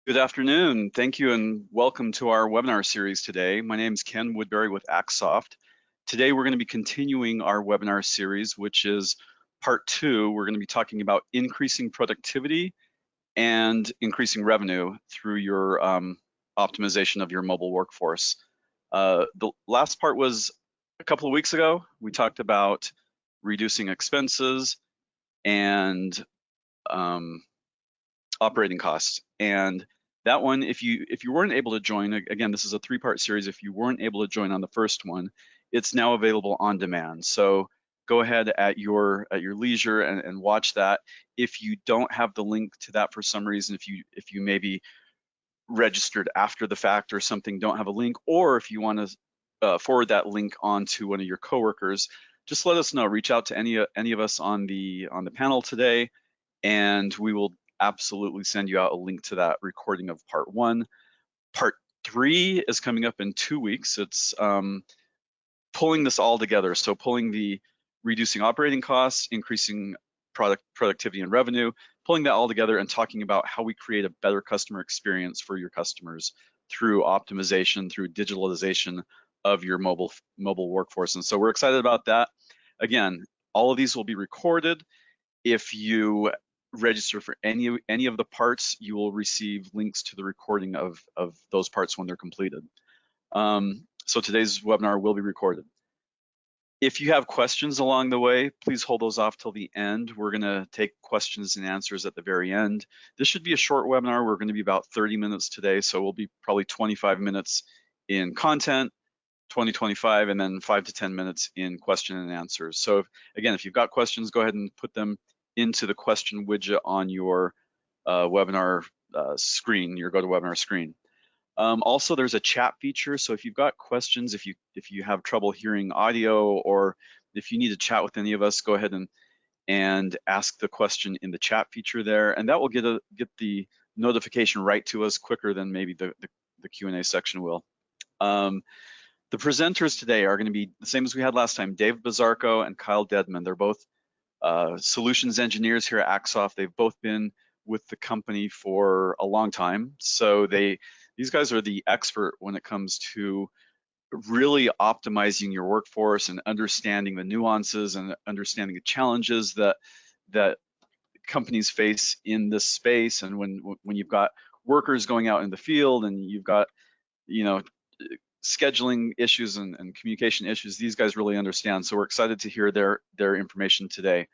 Good afternoon. Thank you and welcome to our webinar series today. My name is Ken Woodbury with Axsoft. Today we're going to be continuing our webinar series, which is part 2. We're going to be talking about increasing productivity and increasing revenue through your optimization of your mobile workforce. The last part was a couple of weeks ago. We talked about reducing expenses and operating costs. And that one, if you weren't able to join, again, this is a 3-part series. If you weren't able to join on the first one, it's now available on demand. So go ahead at your leisure and watch that. If you don't have the link to that for some reason, if you maybe registered after the fact or something, don't have a link, or if you want to forward that link on to one of your coworkers, just let us know. Reach out to any of us on the panel today, and we will absolutely send you out a link to that recording of part 1. Part 3 is coming up in 2 weeks. It's pulling this all together. So pulling the reducing operating costs, increasing productivity and revenue, pulling that all together and talking about how we create a better customer experience for your customers through optimization, through digitalization of your mobile workforce. And so we're excited about that. Again, all of these will be recorded. If you register for any of the parts, you will receive links to the recording of those parts when they're completed. So today's webinar will be recorded. If you have questions along the way, please hold those off till the end. We're going to take questions and answers at the very end. This should be a short webinar. We're going to be about 30 minutes today, so we'll be probably 25 minutes in content, 25, and then 5 to 10 minutes in question and answers. So again, if you've got questions, go ahead and put them into the question widget on your webinar screen, your GoToWebinar screen. Also, there's a chat feature. So if you've got questions, if you have trouble hearing audio, or if you need to chat with any of us, go ahead and ask the question in the chat feature there, and that will get the notification right to us quicker than maybe the Q&A section will. The presenters today are going to be the same as we had last time, Dave Bazarko and Kyle Dedman. They're both solutions engineers here at Axsoft. They've both been with the company for a long time. So these guys are the expert when it comes to really optimizing your workforce and understanding the nuances and understanding the challenges that companies face in this space. And when you've got workers going out in the field and you've got, scheduling issues and communication issues, these guys really understand. So we're excited to hear their information today.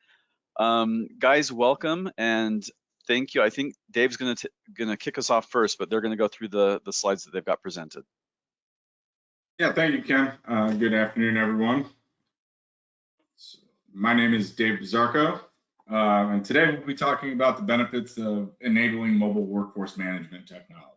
Guys, welcome and thank you. I think Dave's gonna kick us off first, but they're gonna go through the slides that they've got presented. Yeah, thank you, Ken. Good afternoon, everyone. So, my name is Dave Bazarko, and today we'll be talking about the benefits of enabling mobile workforce management technology.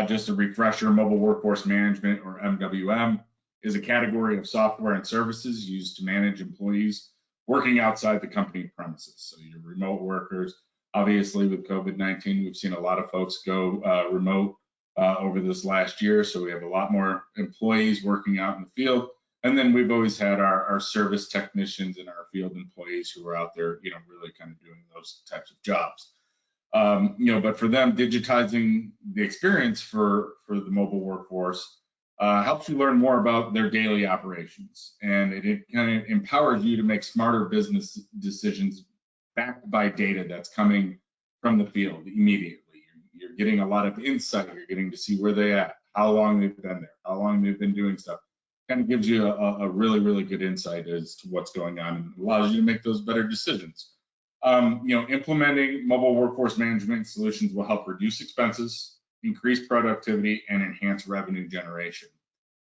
Just a refresher, mobile workforce management, or MWM, is a category of software and services used to manage employees working outside the company premises. So your remote workers, obviously with COVID-19, we've seen a lot of folks go remote over this last year. So we have a lot more employees working out in the field. And then we've always had our service technicians and our field employees who are out there, really kind of doing those types of jobs. But for them, digitizing the experience for the mobile workforce helps you learn more about their daily operations, and it kind of empowers you to make smarter business decisions backed by data that's coming from the field immediately. You're getting a lot of insight. You're getting to see where they're at, how long they've been there, how long they've been doing stuff. Kind of gives you a really, really good insight as to what's going on and allows you to make those better decisions. Implementing mobile workforce management solutions will help reduce expenses, increase productivity, and enhance revenue generation.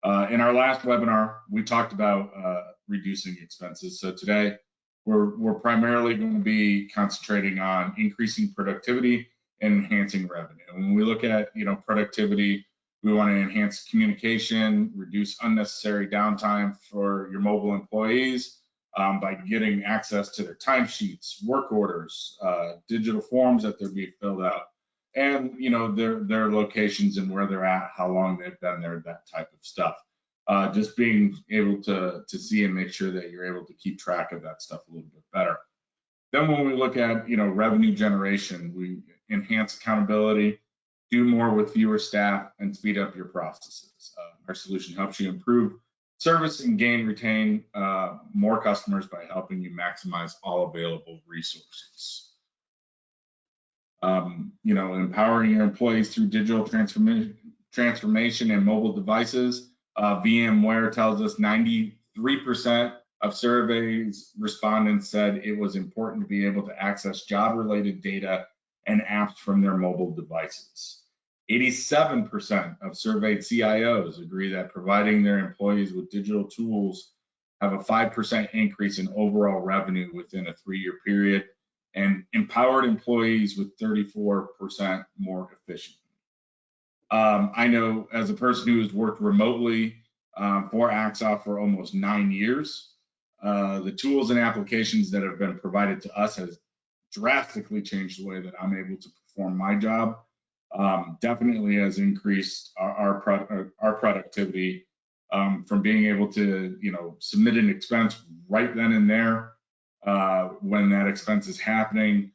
In our last webinar, we talked about reducing expenses. So today, we're primarily going to be concentrating on increasing productivity and enhancing revenue. And when we look at productivity, we want to enhance communication, reduce unnecessary downtime for your mobile employees, by getting access to their timesheets, work orders, digital forms that they're being filled out, and their locations and where they're at, how long they've been there, that type of stuff. Just being able to see and make sure that you're able to keep track of that stuff a little bit better. Then when we look at revenue generation, we enhance accountability, do more with fewer staff, and speed up your processes. Our solution helps you improve service and retain more customers by helping you maximize all available resources. Empowering your employees through digital transformation and mobile devices. VMware tells us 93% of surveys respondents said it was important to be able to access job-related data and apps from their mobile devices. 87% of surveyed CIOs agree that providing their employees with digital tools have a 5% increase in overall revenue within a 3-year period, and empowered employees with 34% more efficient. I know as a person who has worked remotely for Axoff for almost 9 years, the tools and applications that have been provided to us has drastically changed the way that I'm able to perform my job. Definitely has increased our productivity from being able to, submit an expense right then and there when that expense is happening,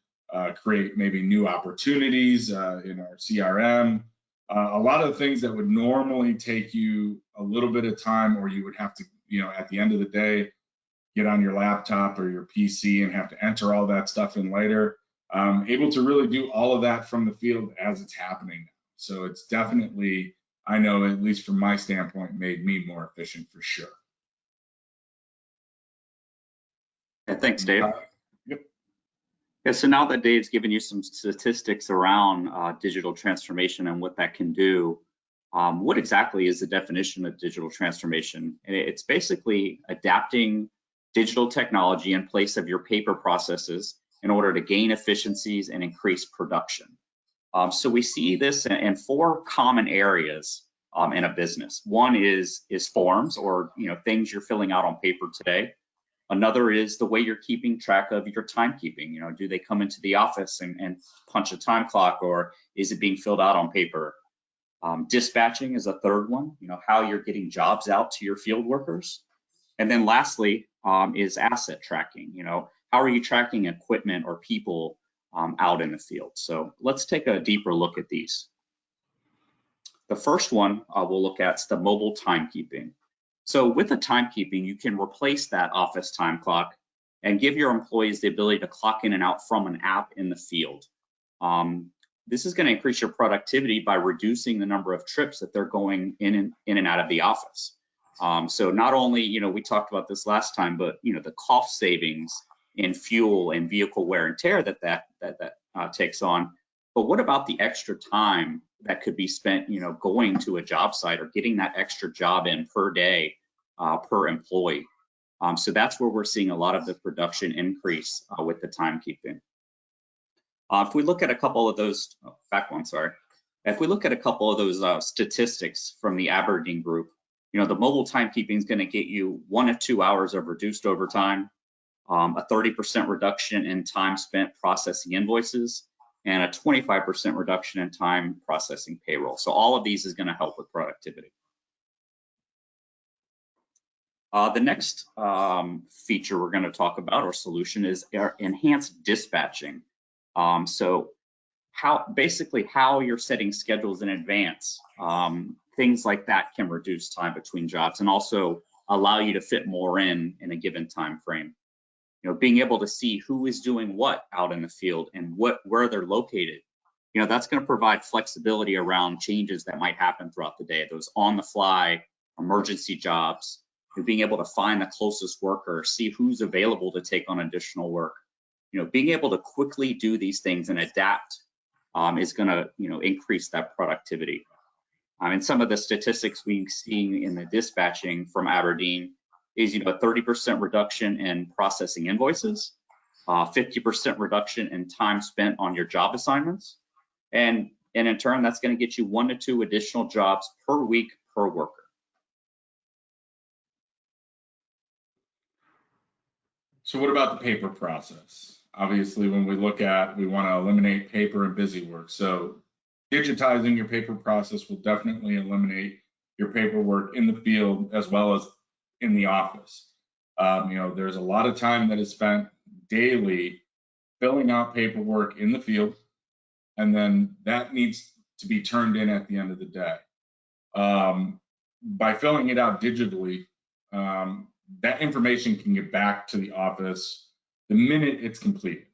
create maybe new opportunities in our CRM. A lot of things that would normally take you a little bit of time, or you would have to, at the end of the day, get on your laptop or your PC and have to enter all that stuff in later. Able to really do all of that from the field as it's happening. So it's definitely, I know, at least from my standpoint, made me more efficient for sure. Yeah, thanks, Dave. Yep. Yeah, so now that Dave's given you some statistics around digital transformation and what that can do, what exactly is the definition of digital transformation? It's basically adapting digital technology in place of your paper processes in order to gain efficiencies and increase production. So we see this in 4 common areas in a business. One is forms, or things you're filling out on paper today. Another is the way you're keeping track of your timekeeping. Do they come into the office and punch a time clock, or is it being filled out on paper? Dispatching is a third one. How you're getting jobs out to your field workers. And then lastly is asset tracking. How are you tracking equipment or people out in the field? So let's take a deeper look at these. The first one we'll look at is the mobile timekeeping. So with the timekeeping, you can replace that office time clock and give your employees the ability to clock in and out from an app in the field. This is going to increase your productivity by reducing the number of trips that they're going in and out of the office. So not only, we talked about this last time, but the cost savings in fuel and vehicle wear and tear that takes on. But what about the extra time that could be spent, going to a job site or getting that extra job in per day, per employee? So that's where we're seeing a lot of the production increase with the timekeeping. If we look at a couple of those, If we look at a couple of those statistics from the Aberdeen group, the mobile timekeeping is going to get you 1 to 2 hours of reduced overtime, a 30% reduction in time spent processing invoices, and a 25% reduction in time processing payroll. So all of these is going to help with productivity. The next feature we're going to talk about, or solution, is enhanced dispatching. So how you're setting schedules in advance, things like that can reduce time between jobs and also allow you to fit more in a given time frame. Being able to see who is doing what out in the field and where they're located, that's going to provide flexibility around changes that might happen throughout the day. Those on-the-fly emergency jobs, being able to find the closest worker, see who's available to take on additional work. Being able to quickly do these things and adapt is going to, increase that productivity. And some of the statistics we've seen in the dispatching from Aberdeen is, a 30% reduction in processing invoices, 50% reduction in time spent on your job assignments, and in turn, that's going to get you 1 to 2 additional jobs per week per worker. So what about the paper process? Obviously, when we want to eliminate paper and busy work. So digitizing your paper process will definitely eliminate your paperwork in the field as well as in the office. There's a lot of time that is spent daily filling out paperwork in the field, and then that needs to be turned in at the end of the day. By filling it out digitally, that information can get back to the office the minute it's completed.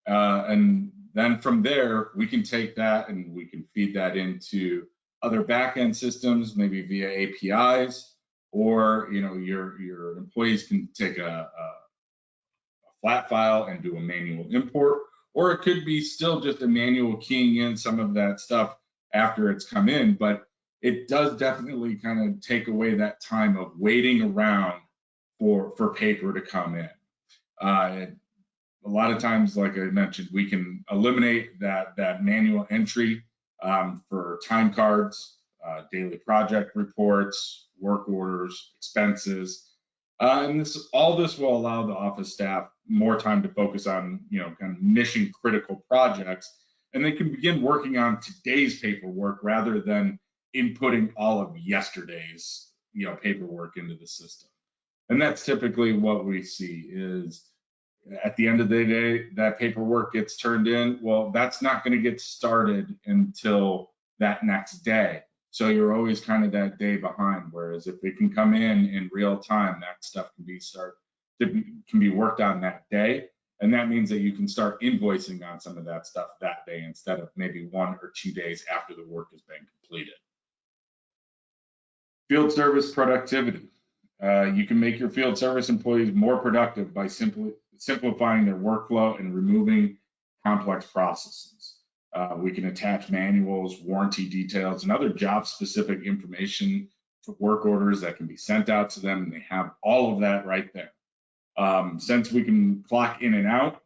And then from there, we can take that and we can feed that into other back-end systems, maybe via APIs, or your employees can take a flat file and do a manual import, or it could be still just a manual keying in some of that stuff after it's come in, but it does definitely kind of take away that time of waiting around for paper to come in. A lot of times, like I mentioned, we can eliminate that manual entry for time cards, daily project reports, work orders, expenses. And all this will allow the office staff more time to focus on, kind of mission critical projects, and they can begin working on today's paperwork rather than inputting all of yesterday's, paperwork into the system. And that's typically what we see is at the end of the day, that paperwork gets turned in. Well, that's not going to get started until that next day. So you're always kind of that day behind. Whereas if it can come in real time, that stuff can be worked on that day. And that means that you can start invoicing on some of that stuff that day instead of maybe 1 or 2 days after the work has been completed. Field service productivity. You can make your field service employees more productive by simplifying their workflow and removing complex processes. We can attach manuals, warranty details, and other job-specific information to work orders that can be sent out to them, and they have all of that right there. Since we can clock in and out,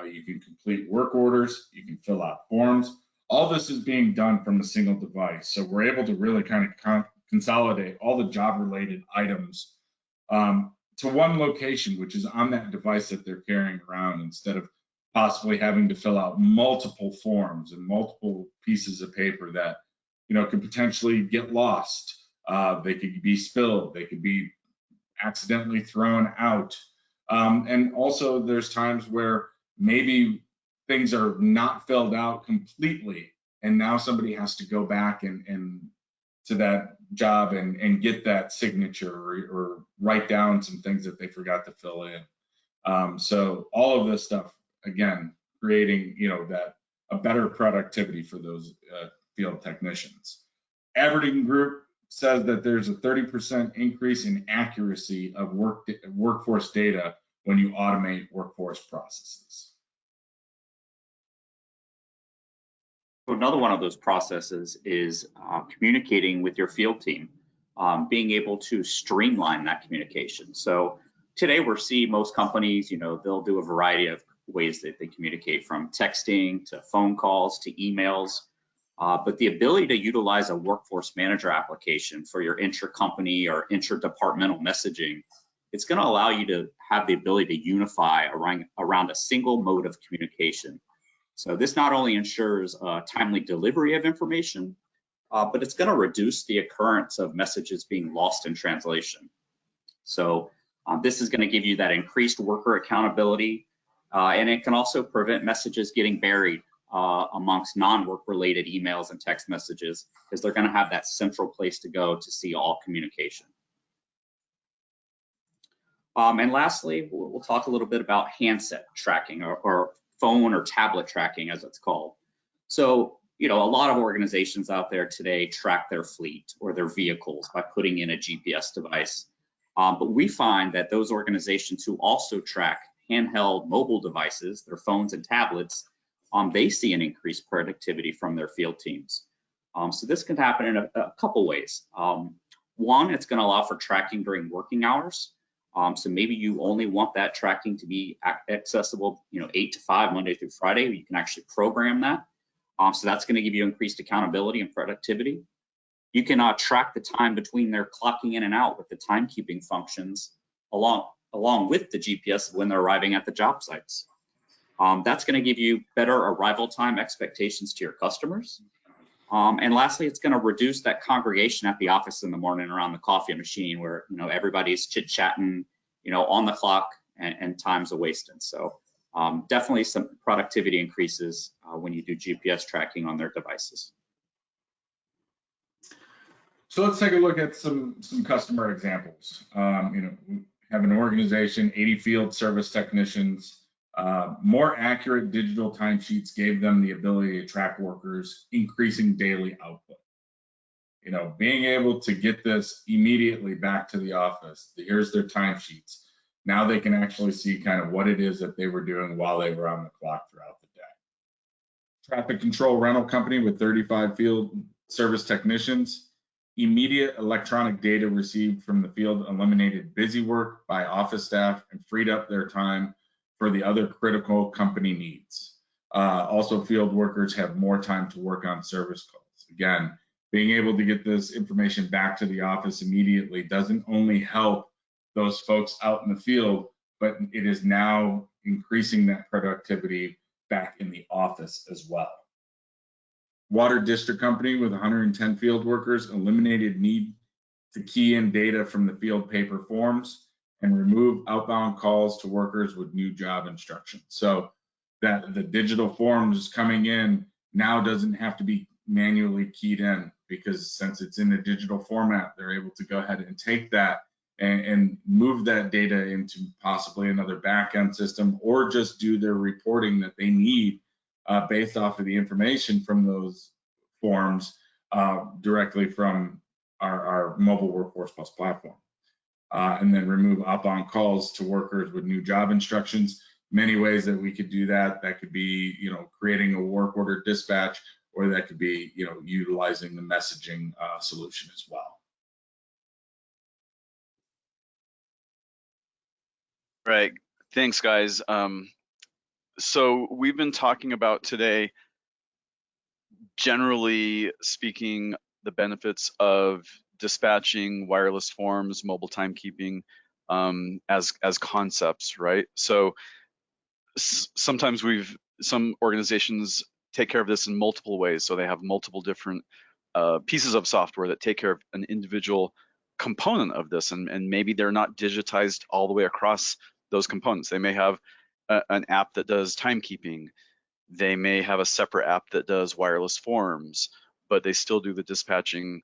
you can complete work orders, you can fill out forms. All this is being done from a single device, so we're able to really kind of consolidate all the job-related items to one location, which is on that device that they're carrying around, instead of possibly having to fill out multiple forms and multiple pieces of paper that could potentially get lost. They could be spilled, they could be accidentally thrown out, and also there's times where maybe things are not filled out completely, and now somebody has to go back and to that job and get that signature or write down some things that they forgot to fill in. So all of this stuff, again, creating that a better productivity for those field technicians. Aberdeen Group says that there's a 30% increase in accuracy of workforce data when you automate workforce processes. Another one of those processes is communicating with your field team, being able to streamline that communication. So today we're seeing most companies, they'll do a variety of ways that they communicate, from texting to phone calls to emails. But the ability to utilize a workforce manager application for your intra-company or intra-departmental messaging, it's going to allow you to have the ability to unify around a single mode of communication. So this not only ensures timely delivery of information, but it's going to reduce the occurrence of messages being lost in translation. So this is going to give you that increased worker accountability, and it can also prevent messages getting buried amongst non-work related emails and text messages, because they're going to have that central place to go to see all communication. And lastly, we'll talk a little bit about handset tracking, or phone or tablet tracking, as it's called. So, a lot of organizations out there today track their fleet or their vehicles by putting in a GPS device. But we find that those organizations who also track handheld mobile devices, their phones and tablets, they see an increased productivity from their field teams. So this can happen in a couple ways. One, it's going to allow for tracking during working hours. So maybe you only want that tracking to be accessible, 8 to 5, Monday through Friday. You can actually program that. So that's going to give you increased accountability and productivity. You can track the time between their clocking in and out with the timekeeping functions along with the GPS when they're arriving at the job sites. That's going to give you better arrival time expectations to your customers. And lastly, it's going to reduce that congregation at the office in the morning around the coffee machine, where everybody's chit-chatting, on the clock, and time's a wasted. So definitely some productivity increases when you do GPS tracking on their devices. So let's take a look at some customer examples. We have an organization, 80 field service technicians. More accurate digital timesheets gave them the ability to track workers, increasing daily output. Being able to get this immediately back to the office. Here's their timesheets. Now they can actually see kind of what it is that they were doing while they were on the clock throughout the day. Traffic control rental company with 35 field service technicians. Immediate electronic data received from the field eliminated busy work by office staff and freed up their time for the other critical company needs. Also, field workers have more time to work on service calls. Again, being able to get this information back to the office immediately doesn't only help those folks out in the field, but it is now increasing that productivity back in the office as well. Water district company with 110 field workers eliminated need to key in data from the field paper forms and remove outbound calls to workers with new job instructions. So that the digital forms coming in now doesn't have to be manually keyed in, because since it's in a digital format, they're able to go ahead and take that and move that data into possibly another back-end system, or just do their reporting that they need based off of the information from those forms directly from our mobile Workforce Plus platform. And then remove outbound calls to workers with new job instructions. Many ways that we could do that. That could be, creating a work order dispatch, or that could be, utilizing the messaging solution as well. Right. Thanks, guys. So we've been talking about today, generally speaking, the benefits of dispatching, wireless forms, mobile timekeeping as concepts, right? So sometimes some organizations take care of this in multiple ways. So they have multiple different pieces of software that take care of an individual component of this, and maybe they're not digitized all the way across those components. They may have an app that does timekeeping. They may have a separate app that does wireless forms, but they still do the dispatching,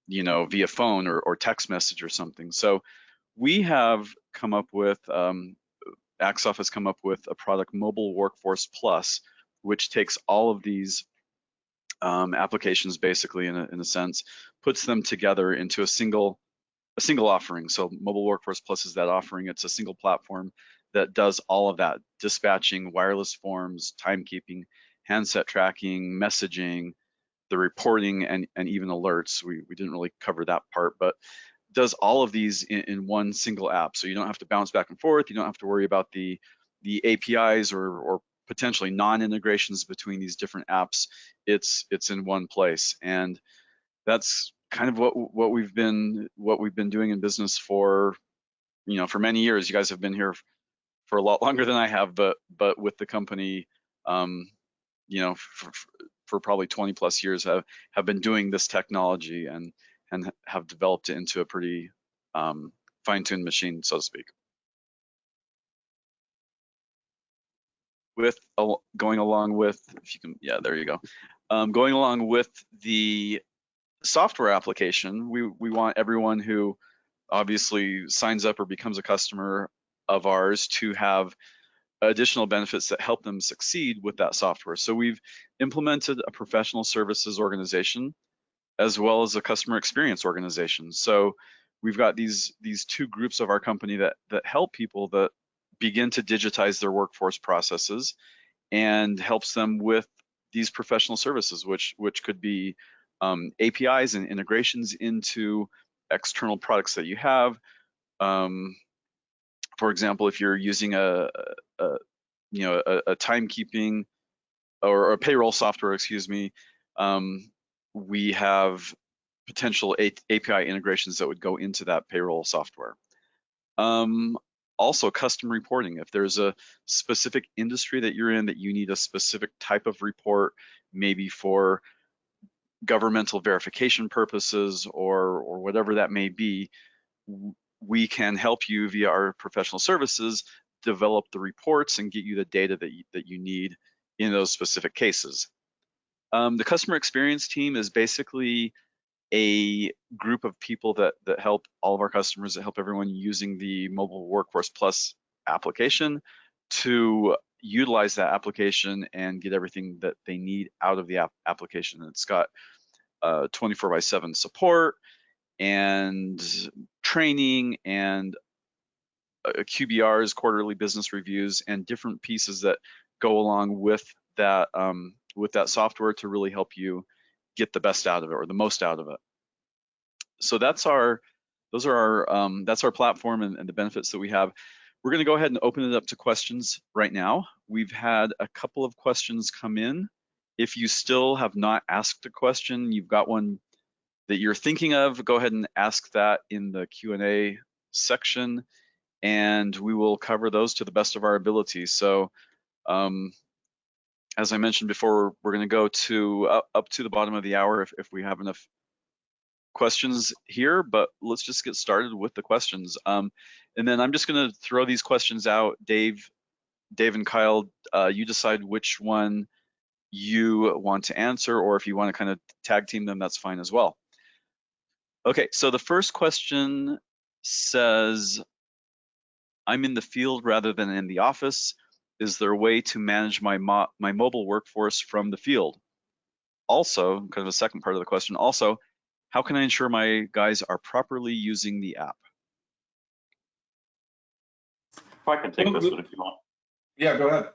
via phone or text message or something. So we have come up with, Axoff has come up with a product, Mobile Workforce Plus, which takes all of these applications, basically, in a sense, puts them together into a single offering. So Mobile Workforce Plus is that offering. It's a single platform that does all of that: dispatching, wireless forms, timekeeping, handset tracking, messaging, the reporting, and even alerts. We didn't really cover that part, but does all of these in one single app. So you don't have to bounce back and forth. You don't have to worry about the APIs or potentially non-integrations between these different apps. It's in one place, and that's kind of what we've been doing in business for many years. You guys have been here for a lot longer than I have, but with the company, for probably 20 plus years have been doing this technology and have developed it into a pretty fine-tuned machine, so to speak. Going along with, if you can, yeah, there you go. Going along with the software application, we want everyone who obviously signs up or becomes a customer of ours to have additional benefits that help them succeed with that software. So we've implemented a professional services organization as well as a customer experience organization. So we've got these two groups of our company that help people that begin to digitize their workforce processes, and helps them with these professional services, which could be APIs and integrations into external products that you have. For example, if you're using a timekeeping or a payroll software, excuse me, we have potential API integrations that would go into that payroll software. Also, custom reporting. If there's a specific industry that you're in that you need a specific type of report, maybe for governmental verification purposes or whatever that may be, we can help you via our professional services develop the reports and get you the data that you need in those specific cases. The customer experience team is basically a group of people that help all of our customers, that help everyone using the Mobile Workforce Plus application to utilize that application and get everything that they need out of the application. It's got 24/7 support and training and QBRs, quarterly business reviews, and different pieces that go along with that software to really help you get the best out of it, or the most out of it. So that's our platform and the benefits that we have. We're going to go ahead and open it up to questions right now. We've had a couple of questions come in. If you still have not asked a question, you've got one that you're thinking of, go ahead and ask that in the Q&A section, and we will cover those to the best of our ability. So as I mentioned before, we're going to go to up to the bottom of the hour if we have enough questions here, but let's just get started with the questions. And then I'm just going to throw these questions out. Dave and Kyle, you decide which one you want to answer, or if you want to kind of tag team them, that's fine as well. Okay, so the first question says, I'm in the field rather than in the office. Is there a way to manage my mobile workforce from the field? Also, kind of a second part of the question, also, how can I ensure my guys are properly using the app? If I can take this one if you want. Yeah, go ahead.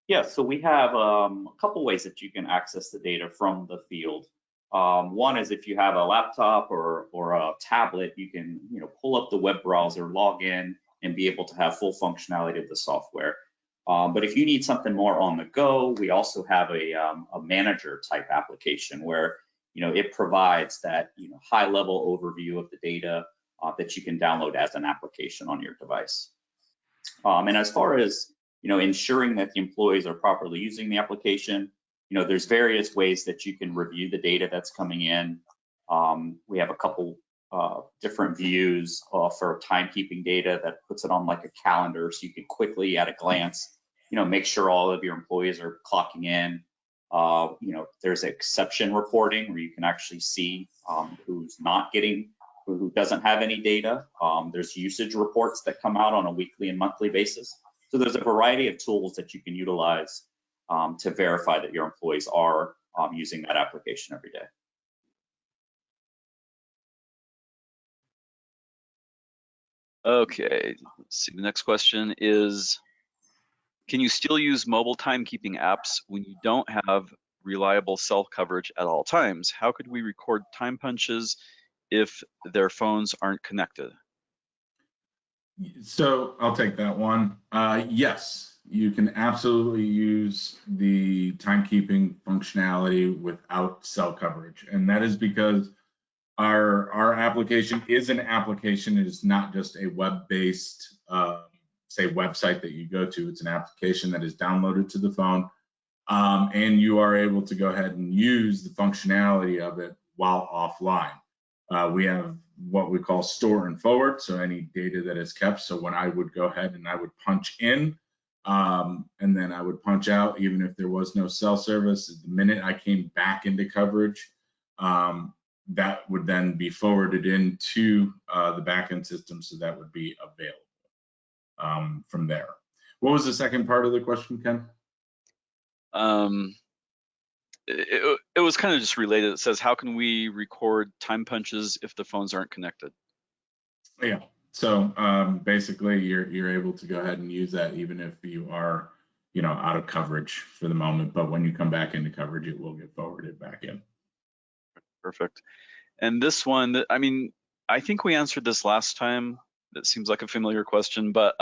Yeah, so we have a couple ways that you can access the data from the field. One is if you have a laptop or a tablet, you can pull up the web browser, log in, and be able to have full functionality of the software. But if you need something more on the go, we also have a manager type application where it provides that high level overview of the data that you can download as an application on your device. And as far as ensuring that the employees are properly using the application, there's various ways that you can review the data that's coming in. We have a couple different views for timekeeping data that puts it on like a calendar, so you can quickly at a glance make sure all of your employees are clocking in. There's exception reporting where you can actually see who's not getting, who doesn't have any data. There's usage reports that come out on a weekly and monthly basis. So there's a variety of tools that you can utilize to verify that your employees are using that application every day. Okay, let's see. The next question is, can you still use mobile timekeeping apps when you don't have reliable cell coverage at all times? How could we record time punches if their phones aren't connected? So I'll take that one. Yes, you can absolutely use the timekeeping functionality without cell coverage. And that is because our application is an application. It is not just a web-based, say, website that you go to. It's an application that is downloaded to the phone. And you are able to go ahead and use the functionality of it while offline. We have what we call store and forward, so any data that is kept. So when I would go ahead and I would punch in, and then I would punch out, even if there was no cell service, the minute I came back into coverage, that would then be forwarded into the backend system, so that would be available from there. What was the second part of the question, Ken? It was kind of just related. It says, how can we record time punches if the phones aren't connected? Yeah, so basically you're able to go ahead and use that even if you are out of coverage for the moment, but when you come back into coverage, it will get forwarded back in. Perfect. And this one, I mean, I think we answered this last time. That seems like a familiar question, but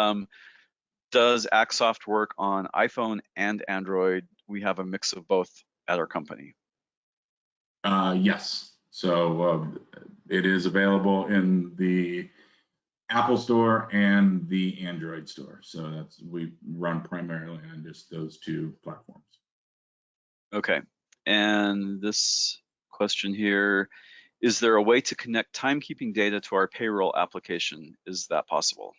does Axsoft work on iPhone and Android? We have a mix of both at our company. Yes, so it is available in the Apple Store and the Android Store. So we run primarily on just those two platforms. Okay, and this question here, is there a way to connect timekeeping data to our payroll application? Is that possible?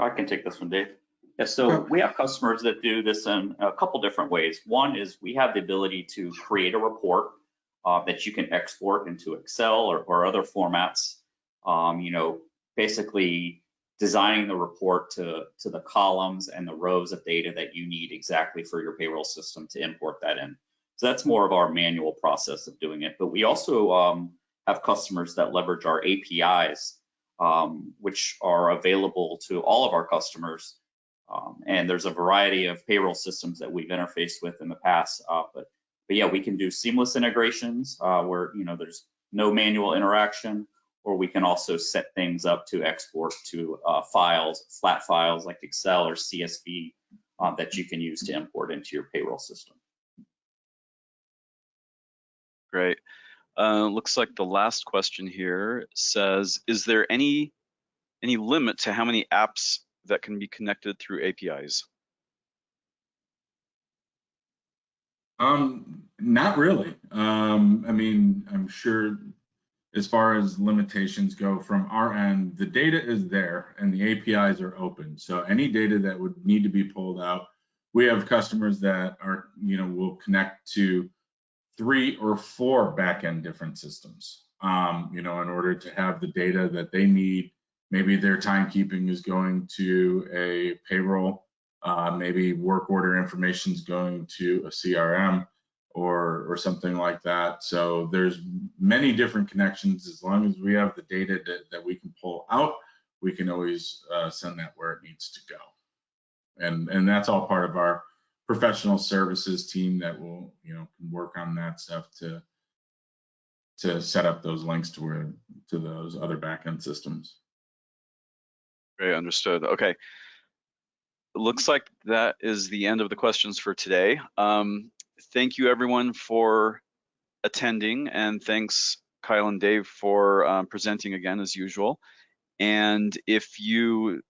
I can take this one, Dave. Yeah, so we have customers that do this in a couple different ways. One is we have the ability to create a report that you can export into Excel or other formats. Basically designing the report to the columns and the rows of data that you need exactly for your payroll system to import that in. So that's more of our manual process of doing it. But we also have customers that leverage our APIs, which are available to all of our customers. And there's a variety of payroll systems that we've interfaced with in the past. But yeah, we can do seamless integrations where there's no manual interaction, or we can also set things up to export to files, flat files like Excel or CSV that you can use to import into your payroll system. Great. Looks like the last question here says, is there any limit to how many apps that can be connected through APIs? Not really. I mean, I'm sure as far as limitations go from our end, the data is there and the APIs are open. So any data that would need to be pulled out, we have customers that are, will connect to 3 or 4 backend different systems, in order to have the data that they need. Maybe their timekeeping is going to a payroll, maybe work order information is going to a CRM or something like that. So there's many different connections. As long as we have the data that we can pull out, we can always send that where it needs to go. And that's all part of our professional services team that will, can work on that stuff to set up those links to those other backend systems. Great, understood. Okay. It looks like that is the end of the questions for today. Thank you everyone for attending, and thanks Kyle and Dave for presenting again as usual. And if you've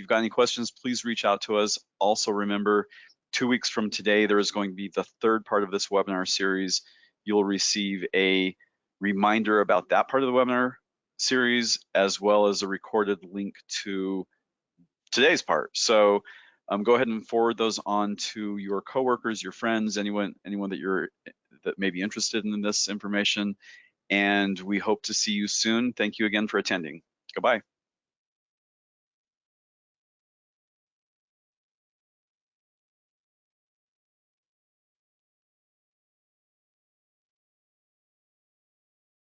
got any questions, please reach out to us. Also remember, 2 weeks from today, there is going to be the 3rd part of this webinar series. You'll receive a reminder about that part of the webinar series, as well as a recorded link to today's part. So go ahead and forward those on to your coworkers, your friends, anyone that may be interested in this information. And we hope to see you soon. Thank you again for attending. Goodbye.